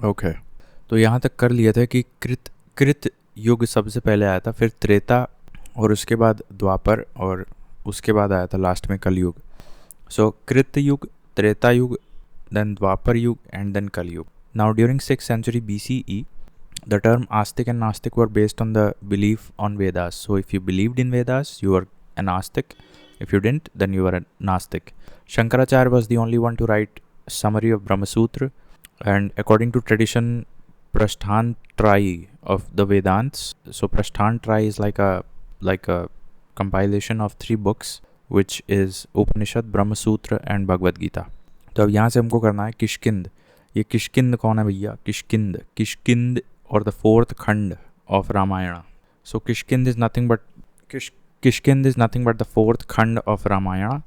Okay, तो यहाँ तक कर लिया था कि कृत कृत युग सबसे पहले आया था, फिर त्रेता, और उसके बाद द्वापर, और उसके बाद आया था लास्ट में कलयुग. सो कृत युग, त्रेता युग, then Dwapar Yug, and then Kali Yug. Now, during 6th century BCE, the term Astic and Nastic were based on the belief on Vedas. So, if you believed in Vedas, you were an Astic. If you didn't, then you were a Nastic. Shankaracharya was the only one to write summary of Brahma Sutra, and according to tradition, Prasthantrai of the Vedants. So, Prasthantrai is like a compilation of 3 books, which is Upanishad, Brahma Sutra, and Bhagavad Gita. तो अब यहाँ से हमको करना है किष्किंद. ये किष्किंद कौन है भैया? किष्किंद, किष्किंद और the fourth khand of Ramayana. So Kishkindha is nothing but Kishkindha is nothing but the fourth khand of Ramayana.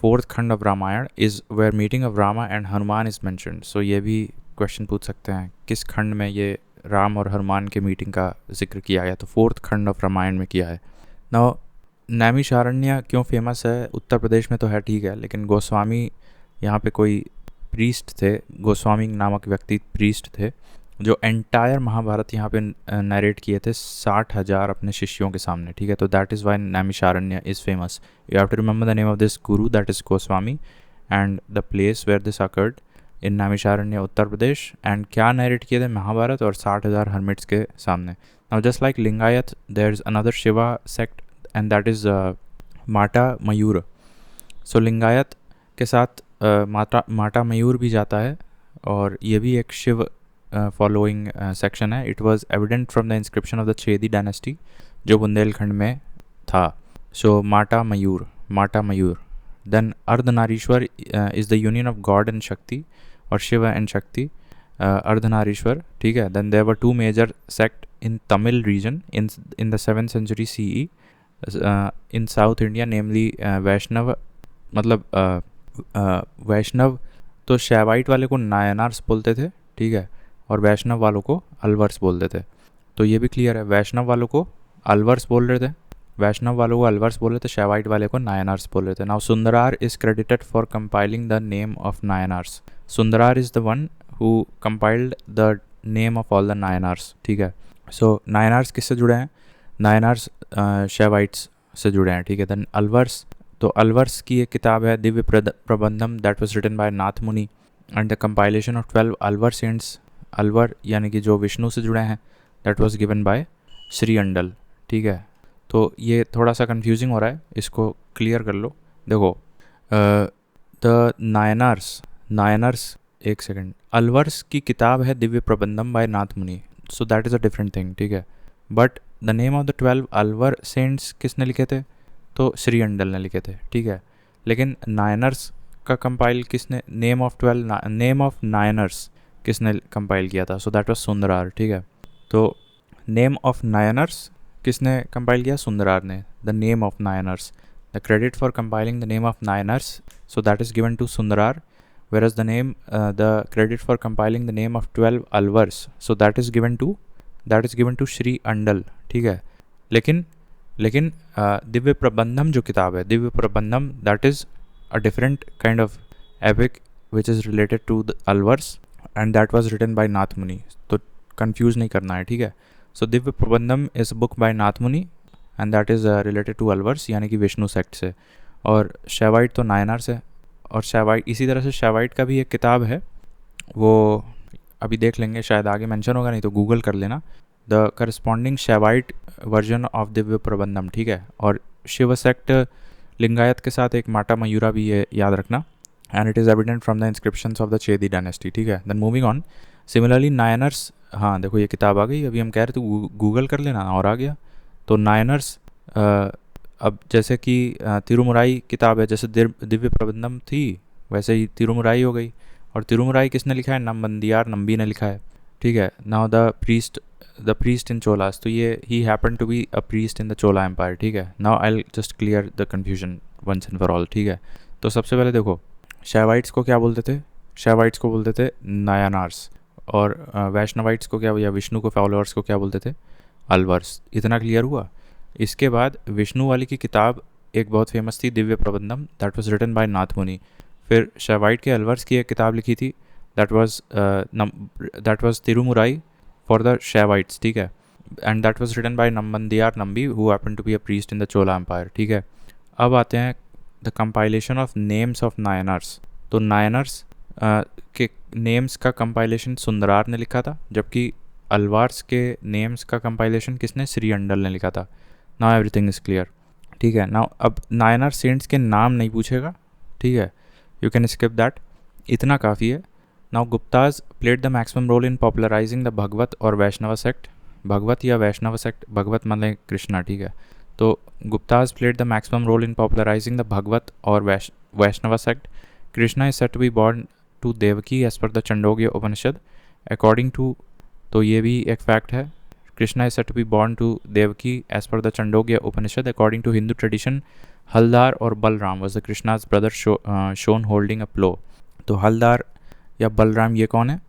Fourth khand of Ramayana is where meeting of Rama and Hanuman is mentioned. So ये भी क्वेश्चन पूछ सकते हैं किस खंड में ये राम और हनुमान के मीटिंग का जिक्र किया गया. तो फोर्थ खंड ऑफ रामायण में किया है. नाउ नैमिषारण्य क्यों फेमस है? उत्तर प्रदेश में तो है, ठीक है, लेकिन गोस्वामी यहाँ पे कोई प्रीस्ट थे, गोस्वामी नामक व्यक्ति प्रीस्ट थे, जो एंटायर महाभारत यहाँ पे नरेट किए थे 60,000 अपने शिष्यों के सामने, ठीक है. तो that is why Naimisharanya is famous. You have to remember the name of this guru, that is Goswami, and the place where this occurred in Naimisharanya, Uttar Pradesh. And क्या नरेट किए थे? महाभारत, और 60,000 हर्मिट्स के सामने. Now just like Lingayat, there is another Shiva sect and that is Matta Mayura. सो लिंगायत के साथ माटा मयूर भी जाता है, और ये भी एक शिव फॉलोइंग सेक्शन है. It was evident from the inscription of the Chedi dynasty, जो बुंदेलखंड में था. So Matta Mayura. Then Ardhanarishvara is the union of god and Shakti, और शिव एंड शक्ति, अर्धनारीश्वर, ठीक है. Then there were 2 major sect in Tamil region in the 7th century CE in south India, namely Vaishnav. मतलब वैष्णव तो शैवाइट वाले को नायनार्स बोलते थे, ठीक है, और वैष्णव वालों को अलवर्स बोलते थे. तो ये भी क्लियर है, वैष्णव वालों को अलवर्स बोल रहे थे, शैवाइट वाले को नायनार्स बोल रहे थे. Now Sundarar is credited for compiling the name of Nayanars. Sundarar is the one who compiled the name of all the Nayanars, ठीक है. सो नायनार्स किससे जुड़े हैं? नायनार्स शैवाइट्स से जुड़े हैं, ठीक है. देन अलवर्स, तो अलवर्स की एक किताब है Divya Prabandham, that was written by Nathamuni, and the compilation of 12 Alvar saints. Alvar यानी कि जो विष्णु से जुड़े हैं, that was given by Shri Andal, ठीक है. तो ये थोड़ा सा कंफ्यूजिंग हो रहा है, इसको क्लियर कर लो. देखो द नायनार्स एक सेकेंड, अलवर्स की किताब है Divya Prabandham by Nathamuni, so that is a different thing, ठीक है. But the name of the 12 Alvar saints किसने लिखे थे? तो श्री अंडल ने लिखे थे, ठीक है. लेकिन नायनर्स का कंपाइल किसने, नेम ऑफ नायनर्स किसने कंपाइल किया था? सो दैट वाज सुंदरार, ठीक है. तो नेम ऑफ नायनर्स किसने कंपाइल किया? सुंदरार ने. The name of Nayanars, the credit for compiling the name of Nayanars, so that is given to Sundarar, whereas the credit for compiling the name of 12 alvars, so that is given to Shri Andal, ठीक है. लेकिन दिव्य प्रबंधम जो किताब है, Divya Prabandham, that is a different kind of epic which is related to the Alvars, and that was written by Nathamuni. तो confuse नहीं करना है, ठीक है. So Divya Prabandham is a book by Nathamuni, and that is related to Alvars, यानी कि विष्णु सेक्ट से. और शैवाइट तो नायनार से. और शैवाइट, इसी तरह से शैवाइट का भी एक किताब है, वो अभी देख लेंगे, शायद आगे मेंशन होगा, नहीं तो गूगल कर लेना, the corresponding शैवाइट version of Divya Prabandham, ठीक है. और शिव सेक्ट लिंगायत के साथ एक माटा मयूरा भी है, याद रखना, and it is evident from the inscriptions of the Chedi dynasty, ठीक है. Then moving on, similarly Niners, हाँ देखो ये किताब आ गई, अभी हम कह रहे थे गूगल कर लेना, और आ गया. तो नायनर्स, अब जैसे कि तिरुमुराई किताब है, जैसे दिव्य प्रबंधम थी वैसे ही तिरुमुराई हो गई. और तिरुमुराई किसने लिखा है? नम्बंदियार नंबी ने लिखा है, ठीक है. Now the priest in Cholas, तो ये ही happen to be a priest in the Chola empire, ठीक है. Now I will just clear the confusion once and for all, ठीक है. तो सबसे पहले देखो, शैवाइट्स को क्या बोलते थे? शैवाइट्स को बोलते थे नायनार्स. और वैष्णवाइट्स को क्या, या विष्णु को फॉलोअर्स को क्या बोलते थे? अलवर्स. इतना क्लियर हुआ. इसके बाद विष्णु वाली की किताब एक बहुत फेमस थी, Divya Prabandham, that was written by Nathamuni. फिर शैवाइट के अलवर्स की एक किताब लिखी थी, that was Tirumurai for the Shaivites, ठीक है, and that was written by Nambiyandar Nambi who happen to be a priest in the Chola empire, ठीक है। अब आते हैं the compilation of names of Nayanars. तो नायनर्स के नेम्स का कंपाइलेशन सुंदरार ने लिखा था, जबकि अलवार्स के नेम्स का कंपाइलेशन किसने, श्री अंडल ने लिखा था। नाउ एवरीथिंग इज़ क्लियर, ठीक है। नाउ अब नायनर सेंट्स के नाम नहीं पूछेगा, ठीक है, यू कैन स्किप दैट, इतना काफ़ी है। Now Guptas played the maximum role in popularising the Bhagavata और वैष्णव सेक्ट। भगवत या वैष्णव सेक्ट, भगवत मतलब कृष्णा, ठीक है। तो Guptas played the maximum role in popularising the Bhagavata और Vaishnava sect. Krishna is said to be born to Devaki as per the Chandogya Upanishad according to, तो ये भी एक फैक्ट है। Krishna is said to be born to Devaki as per the Chandogya Upanishad according to Hindu tradition. Haldar और Balarama was the Krishna's brother shown holding a plough. तो हलदार या बलराम ये कौन है,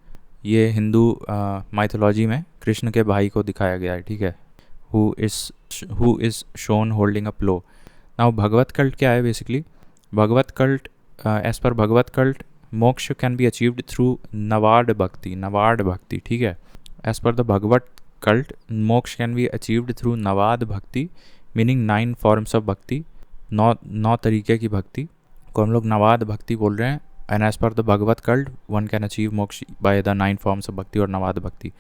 ये हिंदू माइथोलॉजी में कृष्ण के भाई को दिखाया गया है, ठीक है, who is shown holding a plough. Now Bhagavat cult क्या है basically, Bhagavat cult as per Bhagavat cult moksha can be achieved through navadha bhakti, ठीक है। As per the Bhagavad cult moksha can be achieved through navadha bhakti, meaning 9 forms of भक्ति, 9 तरीके की भक्ति को हम लोग नवाद भक्ति बोल रहे हैं। And as per the Bhagavad cult one can achieve moksha by the 9 forms of bhakti और Navadha bhakti.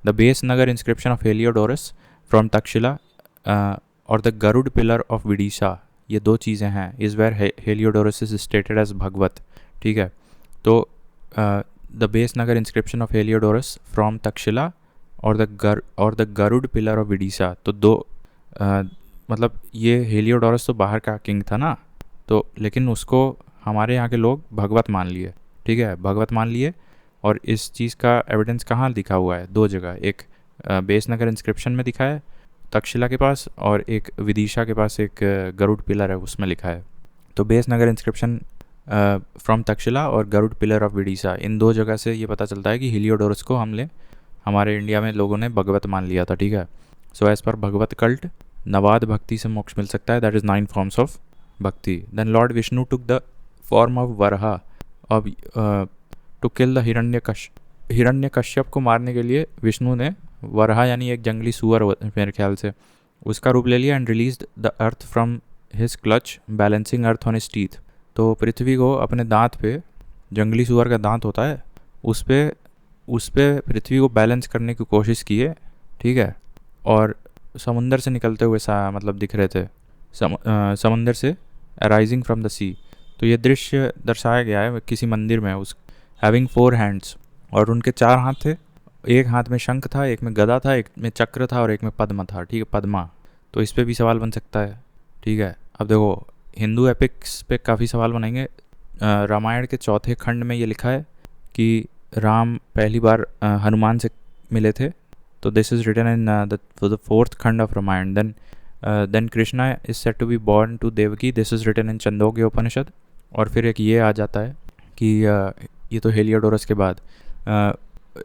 The Besnagar inscription of Heliodorus from Taxila और the Garuda pillar of Vidisha, ये 2 चीज़ें हैं, is where Heliodorus is stated as Bhagavata, ठीक है। तो the Besnagar inscription of Heliodorus from Taxila और the Garuda pillar of Vidisha, तो 2 मतलब ये हेलियोडोरस तो बाहर का किंग था ना, तो लेकिन उसको हमारे यहाँ के लोग भगवत मान लिए, ठीक है, भगवत मान लिए। और इस चीज़ का एविडेंस कहाँ लिखा हुआ है, 2 जगह, एक बेस नगर इंस्क्रिप्शन में दिखा है तक्षशिला के पास, और एक विदिशा के पास एक गरुड़ पिलर है उसमें लिखा है। तो base Nagar inscription from Taxila और गरुड़ पिलर ऑफ विदिशा, इन 2 जगह से ये पता चलता है कि हेलियोडोरस को हमारे इंडिया में लोगों ने भगवत मान लिया था, ठीक है। So as per Bhagavat cult नवाद भक्ति से मोक्ष मिल सकता है, that is 9 forms of bhakti. Then Lord Vishnu took the form of Varaha अब टू किल द हिरण्यकश्यप को मारने के लिए विष्णु ने वरहा यानी एक जंगली सुअर मेरे ख्याल से, उसका रूप ले लिया। And release the earth from his clutch balancing earth on his teeth. तो पृथ्वी को अपने दांत पे, जंगली सुअर का दांत होता है, उस पे पृथ्वी को बैलेंस करने की कोशिश की है, ठीक है। और समुंदर से निकलते हुए मतलब दिख रहे थे, समुंदर से अराइजिंग फ्रॉम द सी। तो ये दृश्य दर्शाया गया है किसी मंदिर में, उस हैविंग 4 हैंड्स, और उनके 4 हाथ थे, एक हाथ में शंख था, एक में गदा था, एक में चक्र था और एक में पद्म था, ठीक है, पद्मा। तो इस पे भी सवाल बन सकता है, ठीक है। अब देखो हिंदू एपिक्स पे काफ़ी सवाल बनेंगे। रामायण के 4थे खंड में ये लिखा है कि राम पहली बार हनुमान से मिले थे, तो this is written in the 4th khand of Ramayana. Then Krishna is said to be born to Devaki, this is written in Chandogya Upanishad. और फिर एक ये आ जाता है कि ये तो हेलियोडोरस के बाद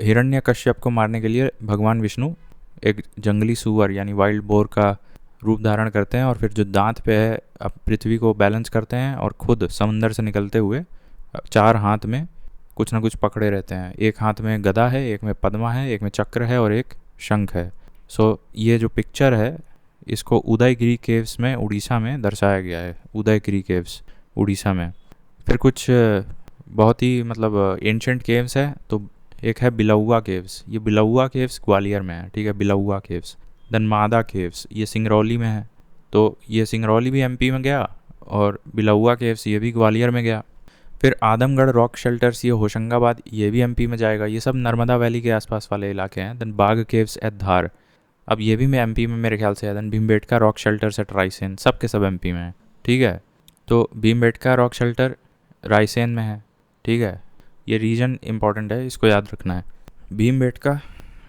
हिरण्यकश्यप को मारने के लिए भगवान विष्णु एक जंगली सुअर यानी वाइल्ड बोर का रूप धारण करते हैं, और फिर जो दांत पे है अब पृथ्वी को बैलेंस करते हैं, और खुद समुंदर से निकलते हुए 4 हाथ में कुछ ना कुछ पकड़े रहते हैं। एक हाथ में गदा है, एक में पद्मा है, एक में चक्र है और एक शंख है। सो ये जो पिक्चर है इसको उदयगिरी केव्स में उड़ीसा में दर्शाया गया है, उदयगिरी केव्स उड़ीसा में। फिर कुछ बहुत ही मतलब एंशेंट केव्स है, तो एक है बिलौआ केव्स, ये बिलौआ केव्स ग्वालियर में है, ठीक है, बिलौआ केव्स। देन मादा केव्स, ये सिंगरौली में है, तो ये सिंगरौली भी एमपी में गया, और बिलौआ केव्स ये भी ग्वालियर में गया। फिर आदमगढ़ रॉक शेल्टर्स, ये होशंगाबाद, ये भी एमपी में जाएगा, ये सब नर्मदा वैली के आसपास वाले इलाके हैं। देन बाग केव्स एट धार, अब ये भी मैं एमपी में मेरे ख्याल से है। Then Bhimbetka rock shelters at Raisen, सब के सब एमपी में है, ठीक है। तो भीमबेटका रॉक शेल्टर रायसेन में है, ठीक है, ये रीजन इंपॉर्टेंट है, इसको याद रखना है। भीमबेटका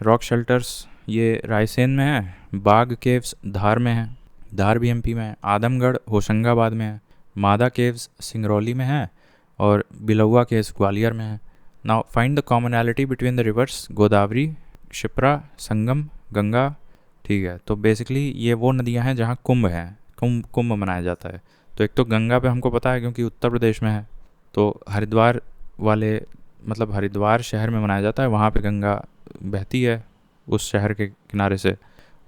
रॉक शेल्टर्स ये रायसेन में है, बाग केव्स धार में है, धार भी एमपी में है, आदमगढ़ होशंगाबाद में है, मादा केव्स सिंगरौली में है, और बिलौआ केव्स ग्वालियर में है। Now find the commonality between the rivers Godavari, Kshipra, Sangam, Ganga, ठीक है। तो बेसिकली ये वो नदियाँ हैं जहाँ कुंभ है, कुंभ मनाया जाता है। तो एक तो गंगा पे हमको पता है क्योंकि उत्तर प्रदेश में है, तो हरिद्वार वाले मतलब हरिद्वार शहर में मनाया जाता है, वहाँ पे गंगा बहती है उस शहर के किनारे से।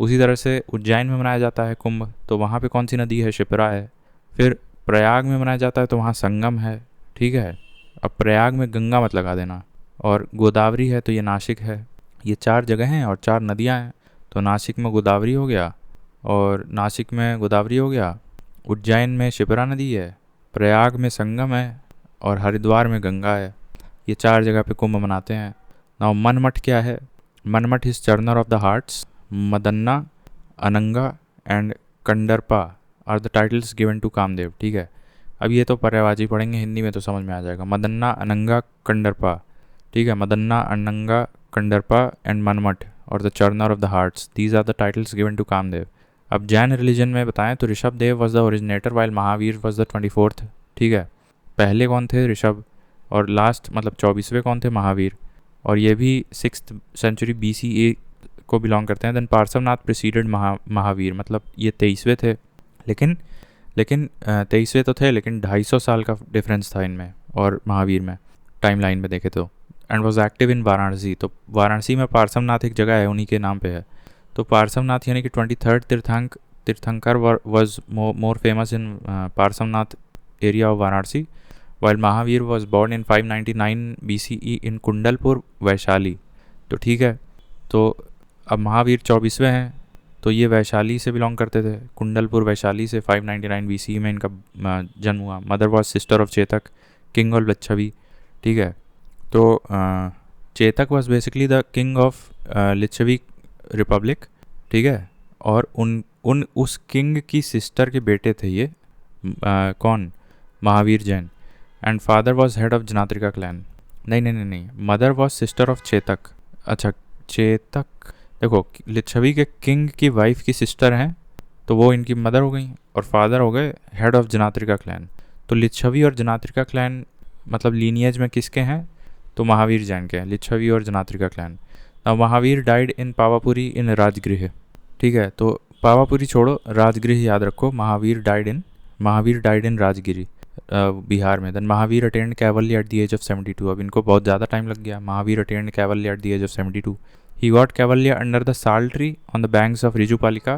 उसी तरह से उज्जैन में मनाया जाता है कुंभ, तो वहाँ पे कौन सी नदी है, शिप्रा है। फिर प्रयाग में मनाया जाता है तो वहाँ संगम है, ठीक है। अब प्रयाग में गंगा मत लगा देना। और गोदावरी है तो ये नासिक है। ये 4 जगह हैं और 4 नदियाँ हैं। तो नासिक में गोदावरी हो गया, और नासिक में गोदावरी हो गया, उज्जैन में शिप्रा नदी है, प्रयाग में संगम है, और हरिद्वार में गंगा है। ये 4 जगह पे कुंभ मनाते हैं। नाउ मनमठ क्या है? Manmatha is turner of the hearts, Madana, Ananga and Kandarpa are the titles given to Kamadeva, ठीक है। अब ये तो पर्यायवाची पढ़ेंगे, हिंदी में तो समझ में आ जाएगा। मदन्ना, अनंगा, कंडरपा, ठीक है। मदन्ना, अनंगा, कंडरपा एंड मनमठ और the churner of the hearts, these are the titles given to Kamadeva. अब जैन रिलीजन में बताएं तो Rishabhadeva was the originator while Mahavira was the 24th, ठीक है। पहले कौन थे? ऋषभ। और लास्ट मतलब 24वें कौन थे? महावीर। और ये भी 6th century BCE को बिलोंग करते हैं। देन पार्श्वनाथ प्रिसीडेड महावीर, मतलब ये 23वें थे। लेकिन 23वें तो थे, लेकिन 250 साल का डिफरेंस था इनमें और महावीर में, टाइमलाइन में देखे तो। And was active in Varanasi, तो वाराणसी में पार्श्वनाथ एक जगह है, उन्हीं के नाम पे है। तो पार्श्वनाथ यानी कि 23rd तीर्थंकर was more famous in Parshvanath area of Varanasi, while Mahavira was born in 599 BCE इन कुंडलपुर वैशाली। तो ठीक है, तो अब महावीर 24वें हैं, तो ये वैशाली से बिलोंग करते थे, कुंडलपुर वैशाली से। 599 BCE में इनका जन्म हुआ। Mother was sister of Chetak, king of Licchavi, ठीक है। तो Chetak was basically the king of Licchavi republic, ठीक है। और उस किंग की सिस्टर के बेटे थे ये, कौन? Mahavira Jain. And father was head of Jnatrika clan. नहीं, mother was sister of Chetaka. अच्छा, चेतक, देखो लिच्छवी के किंग की वाइफ की सिस्टर हैं, तो वो इनकी मदर हो गई, और फादर हो गए हेड ऑफ जनात्रिका क्लैन। तो लिच्छवी और जनात्रिका क्लैन मतलब लीनियज में किसके हैं? तो महावीर जैन के हैं, लिच्छवी और जनात्रिका क्लैन। अब Mahavir died in Pawapuri in Rajgriha, ठीक है। तो पावापुरी छोड़ो, राजगृह याद रखो। महावीर डाइड इन राजगिरी, बिहार में। Then Mahavir attained kaivalya at the age of 72। अब इनको बहुत ज़्यादा टाइम लग गया। Mahavir attained kaivalya at the age of 72। He got cavalry under the sal tree on the banks of Rijupalika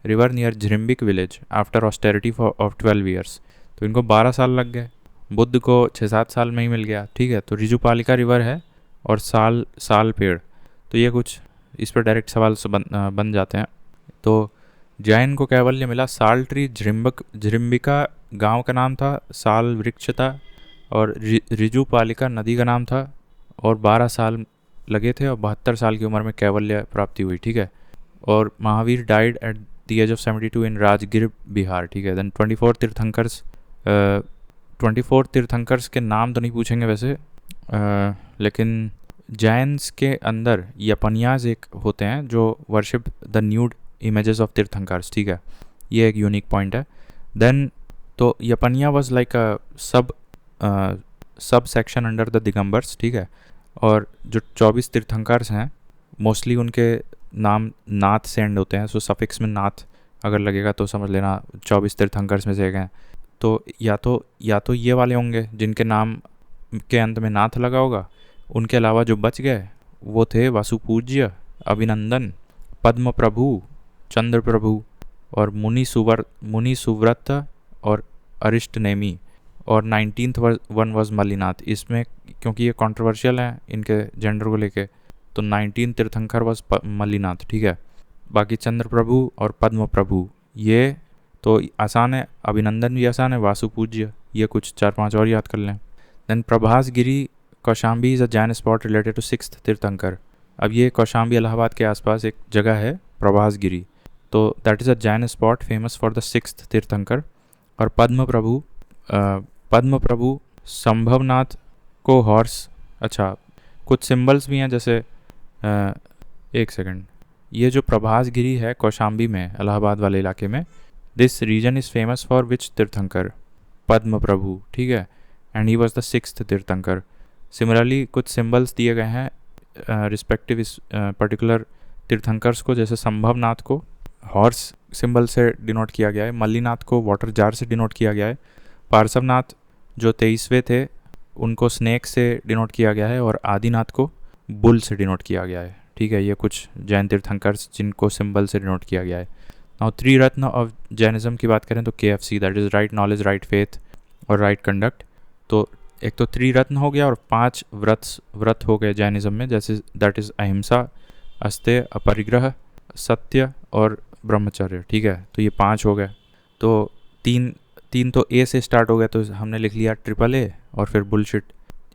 river near Jhrimbik village after austerity of 12 years. तो इनको 12 साल लग गए, बुद्ध को 6-7 साल में ही मिल गया, ठीक है। तो रिजुपालिका रिवर है और साल पेड़, तो ये कुछ इस पर डायरेक्ट सवाल बन जाते हैं। तो जैन को कैवल्य मिला, साल ट्री झिम्बिका गांव का नाम था, साल वृक्ष था, और रिजुपालिका नदी का नाम था, और 12 साल लगे थे, और 72 साल की उम्र में कैवल्य प्राप्ति हुई, ठीक है। और Mahavir died at the age of 72 in Rajgir Bihar, ठीक है। देन 24 तीर्थंकर्स के नाम तो नहीं पूछेंगे वैसे, लेकिन जैन्स के अंदर यपनियाज एक होते हैं जो worship the nude images of Tirthankaras, ठीक है। ये एक यूनिक पॉइंट है। देन तो यपनिया was like a sub section under the Digambars, ठीक है। और जो 24 तीर्थंकर्स हैं, मोस्टली उनके नाम नाथ से एंड होते हैं, सो सफिक्स में नाथ अगर लगेगा तो समझ लेना 24 तीर्थंकर्स में से एक हैं। तो या तो ये वाले होंगे जिनके नाम के अंत में नाथ लगा होगा। उनके अलावा जो बच गए वो थे वासुपूज्य, अभिनंदन, पद्म प्रभु, चंद्र प्रभु, और मुनि सुव्रत और अरिष्ट नेमी, और 19th वन वॉज मल्लीनाथ। इसमें क्योंकि ये कंट्रोवर्शियल है इनके जेंडर को लेके, तो 19 तीर्थंकर वॉज मल्लीनाथ, ठीक है। बाकी चंद्र प्रभु और पद्म प्रभु ये तो आसान है, अभिनंदन भी आसान है, वासुपूज्य ये कुछ 4-5 और याद कर लें। Then Prabhas Giri Kaushambi is a Jain spot related to 6th tirthankar. अब ये कौशाम्बी इलाहाबाद के आसपास एक जगह है प्रभास गिरी, तो that is a Jain spot famous for the 6th तीर्थंकर। और पद्म प्रभु संभवनाथ को हॉर्स, अच्छा कुछ सिंबल्स भी हैं जैसे एक सेकंड, ये जो प्रभास गिरी है कौशाम्बी में, इलाहाबाद वाले इलाके में, this region is famous for which tirthankar? Padma प्रभु, ठीक है। And he was the 6th तीर्थंकर। सिमिलरली कुछ सिंबल्स दिए गए हैं रिस्पेक्टिव इस पर्टिकुलर तीर्थंकर्स को, जैसे संभवनाथ को हॉर्स सिंबल से डिनोट किया गया है, मल्लीनाथ को वाटर जार से डिनोट किया गया है, पार्श्वनाथ जो 23वें थे उनको स्नेक से डिनोट किया गया है और आदिनाथ को बुल से डिनोट किया गया है। ठीक है, ये कुछ जैन तीर्थंकर जिनको सिंबल से डिनोट किया गया है। नाउ 3 रत्न ऑफ जैनिज्म की बात करें तो KFC, that is right knowledge, right faith और राइट कंडक्ट। तो एक तो 3 रत्न हो गया और 5 व्रत हो गए जैनिज्म में, जैसे दैट इज़ अहिंसा, अस्तेय, अपरिग्रह, सत्य और ब्रह्मचर्य। ठीक है, तो ये 5 हो गए। तो तीन तो A से स्टार्ट हो गया, तो हमने लिख लिया AAA, और फिर बुलशिट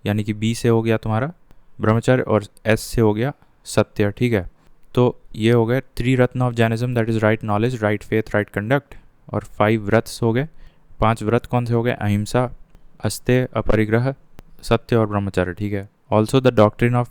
यानी कि B से हो गया तुम्हारा ब्रह्मचर्य और S से हो गया सत्य। ठीक है, तो ये हो गए 3 ratna of Jainism, that is right knowledge, right faith, right conduct, और 5 व्रत्स हो गए। 5 व्रत कौन से हो गए? अहिंसा, अस्तेय, अपरिग्रह, सत्य और ब्रह्मचर्य। ठीक है, also the doctrine of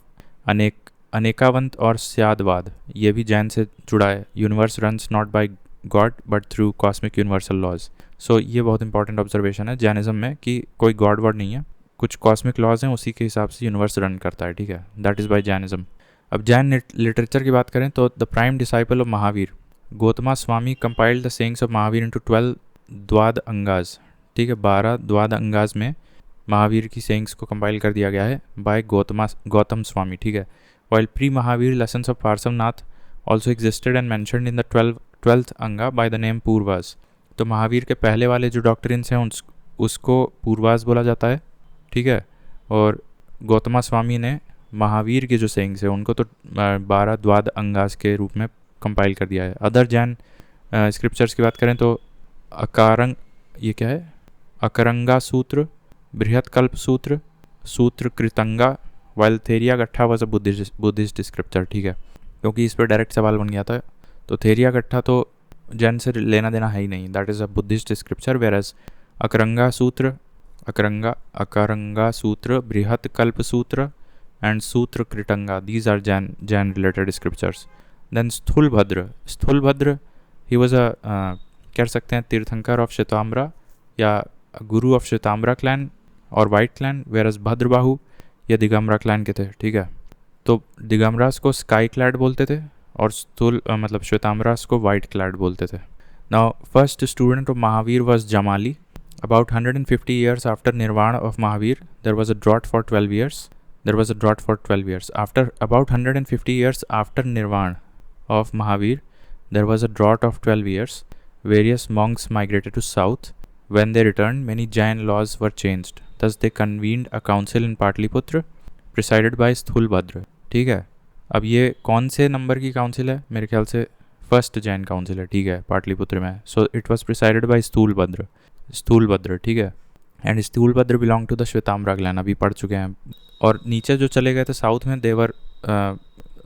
Anekantavada और स्यादवाद, ये भी जैन से जुड़ा है। Universe runs not by God but through cosmic universal laws. So ये बहुत इंपॉर्टेंट ऑब्जर्वेशन है जैनिज्म में कि कोई गॉड वर्ड नहीं है, कुछ कॉस्मिक लॉज हैं, उसी के हिसाब से यूनिवर्स रन करता है। ठीक है, दैट इज़ बाय जैनिज्म। अब जैन लिटरेचर की बात करें तो the prime disciple of Mahavira Gautama Swami compiled the sayings of Mahavira into 12 Dvadasha Angas. ठीक है, 12 द्वाद अंगाज में महावीर की सेइंग्स को कंपाइल कर दिया गया है बाय गौतम स्वामी। ठीक है, while pre-Mahavir lessons of Parsamnath also existed and mentioned in the 12th Anga by the name Purvas। तो महावीर के पहले वाले जो डॉक्ट्रिन्स हैं उसको पूर्वास बोला जाता है। ठीक है, और गौतमा स्वामी ने महावीर के जो सेइंग्स हैं उनको तो 12 द्वाद अंगास के रूप में कंपाइल कर दिया है। अदर जैन स्क्रिप्चर्स की बात करें तो ये क्या है? अकरंगा सूत्र, बृहत्कल्प सूत्र, सूत्र कृतंगा, वाइल थेरिया गट्ठा वॉज अ बुद्धिस्ट स्क्रिप्चर। ठीक है, क्योंकि इस पर डायरेक्ट सवाल बन गया था, तो थेरिया गट्ठा तो जैन से लेना देना है ही नहीं, that is a Buddhist scripture. Whereas Acharanga Sutra, Brihat Kalpa Sutra and Sutrakritanga, these are Jain related scriptures. Then Sthulabhadra he was a कह सकते हैं तीर्थंकर ऑफ श्वेताम्बरा या गुरु ऑफ श्वेताम्बरा क्लैन और वाइट क्लैन, वेरस भद्रबाहु ये दिगंबरा क्लैन के थे। ठीक है, तो दिगंबरास को स्काई क्लैड बोलते थे और मतलब श्वेताम्बरास को वाइट क्लैड बोलते थे। Now first student of Mahavira was Jamali. About 150 years after nirvana of Mahavira there was a drought for 12 years। After about 150 years after nirvana of Mahavira there was a drought of 12 years। Various monks migrated to south। When they returned, many Jain laws were changed. Thus they convened a council in Patliputra, presided by Sthulabhadra. ठीक है, अब ये कौन से number की council है? मेरे ख्याल से फर्स्ट जैन काउंसिल है। ठीक है, पाटलिपुत्र में। So it was presided by Sthulabhadra. ठीक है, and Sthulabhadra belong to the Shvetambara clan, अभी पढ़ चुके हैं। और नीचे जो चले गए थे साउथ में, देवर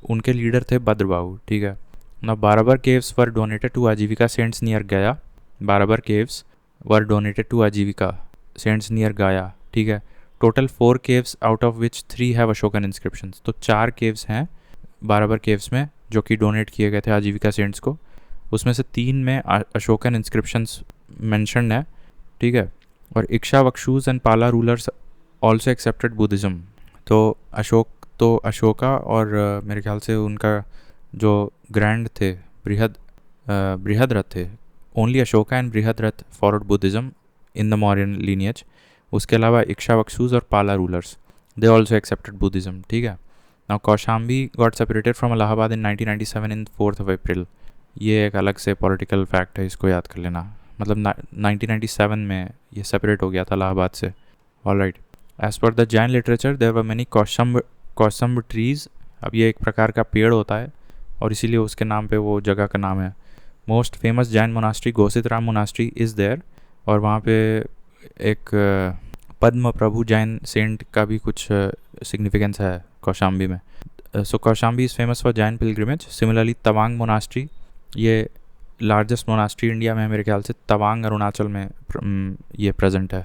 उनके लीडर थे भद्रबाहु। ठीक है, ना बाराबर केव्स वर डोनेटेड टू आजीविका सेंट्स नियर गया। बाराबर केव्स वर डोनेटेड टू आजीविका सेंट्स नियर गाया। ठीक है, total 4 caves out of which 3 have Ashokan inscriptions. तो 4 caves हैं बाराबर केव्स में जो कि डोनेट किए गए थे आजीविका सेंट्स को, उसमें से 3 में अशोकन इंस्क्रिप्शंस मेंशन्ड है। ठीक है, और इक्ष्वाकुस एंड पाला रूलर्स ऑल्सो एक्सेप्टेड बुद्धिज़्म। तो अशोका और मेरे ख्याल से उनका जो ग्रैंड थे बृहद्रथ थे, only Ashoka and Brihadratha forward Buddhism in the Mauryan lineage. उसके अलावा इक्ष्वाकुस और Pala rulers they also accepted Buddhism. ठीक है, now Kaushambi got separated from Allahabad in 1997 in 4 April. ये एक अलग से पॉलिटिकल फैक्ट है, इसको याद कर लेना। मतलब 1997 में ये सेपरेट हो गया था इलाहाबाद से। Alright, as per the Jain literature there were many Kaushamb trees. अब ये एक प्रकार का पेड़ होता है और इसीलिए उसके नाम पे वो जगह का नाम है। मोस्ट फेमस जैन मोनास्ट्री घोषित राम मोनास्ट्री इज़ देयर, और वहाँ पे एक पद्म प्रभु जैन सेंट का भी कुछ सिग्निफिकेंस है कौशाम्बी में। So Kaushambi is famous for Jain pilgrimage. Similarly Tawang monastery, ये लार्जेस्ट मोनास्ट्री इंडिया में है मेरे ख्याल से, तवांग अरुणाचल में ये प्रेजेंट है।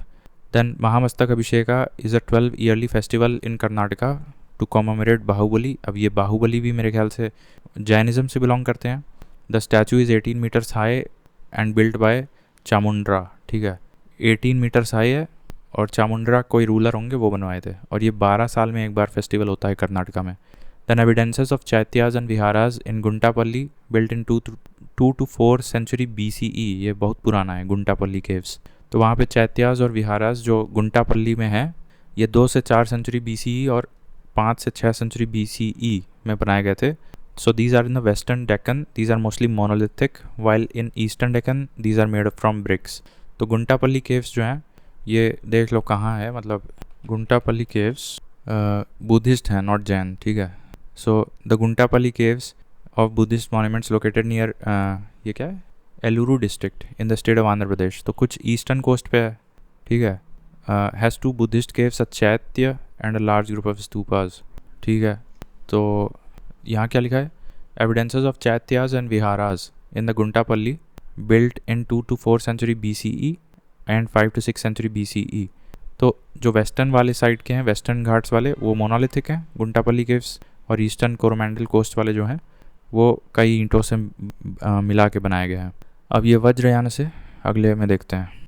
Then Mahamastaka Abhisheka is a 12 yearly festival in Karnataka to commemorate Bahubali. अब ये बाहुबली भी मेरे ख्याल से जैनिज़्म से बिलोंग करते हैं। The statue is 18 metres high and built by Chamundaraya. ठीक है, 18 मीटर्स हाई है और चामुंड्रा कोई रूलर होंगे वो बनवाए थे, और ये 12 साल में एक बार फेस्टिवल होता है कर्नाटका में। Then evidences of chaityas and viharas in Guntapalli built in 2 to 4 century BCE। ये बहुत पुराना है गुंटापल्ली केव्स। तो वहाँ पे चैत्याज और विहाराज जो गुंटापल्ली में है ये 2 से 4 सेंचुरी BCE और 5 से 6 सेंचुरी BCE में बनाए गए थे. So these are in the western Deccan. These are mostly monolithic, while in eastern Deccan these are made from bricks. तो गुंटापल्ली केव्स जो हैं ये देख लो कहाँ है, मतलब गुंटापल्ली केव्स बुद्धिस्ट हैं, नॉट जैन, ठीक है. So the Guntapalli caves of Buddhist monuments located near ये क्या है, Eluru district in the state of Andhra Pradesh. तो कुछ ईस्टर्न कोस्ट पे है, ठीक है. Has 2 Buddhist caves a chaitya and a large group of stupas, ठीक है. तो यहाँ क्या लिखा है, evidences of chaityas and viharas in the Guntapalli built in 2 to 4 century BCE and 5 to 6 century BCE. तो जो वेस्टर्न वाले साइड के हैं, वेस्टर्न घाट्स वाले, वो मोनोलिथिक हैं गुंटापल्ली केव्स, और ईस्टर्न कोरोमंडल कोस्ट वाले जो हैं वो कई ईंटों से मिला के बनाए गए हैं. अब ये वज्रयान से अगले में देखते हैं.